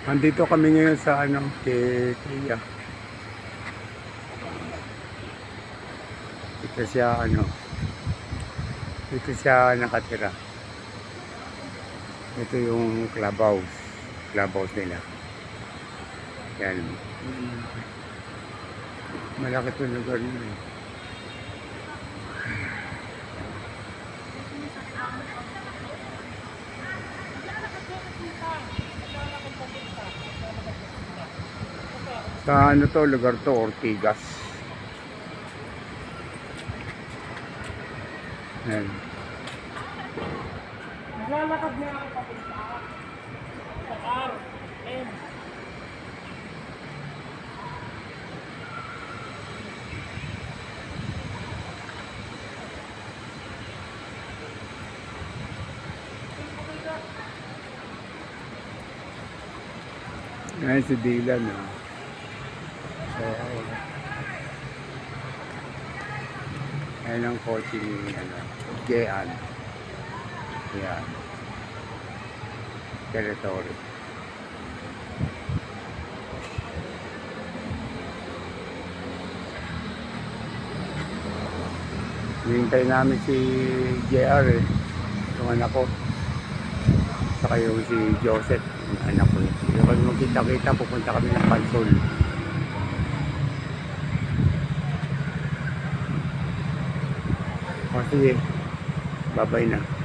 Andito kami ngayon sa ano, kay Kuya. Dito siya ano, dito siya nakatira. Ito yung clubhouse. Clubhouse nila. Yan. Malaki ito lugar nila. Sa ano to, lugar to, Ortigas. Yan. Naglalakad na ako papunta sa car. And Ayan si Dylan. So, ayan ang kotse ni ano, Jean. Yan. Territory. Hintay namin si JR yung anak ko. Saka yung si Joseph, yung anak ko. Kapag magkita-kita, pupunta kami ng Pansol. O sige, bye-bye na.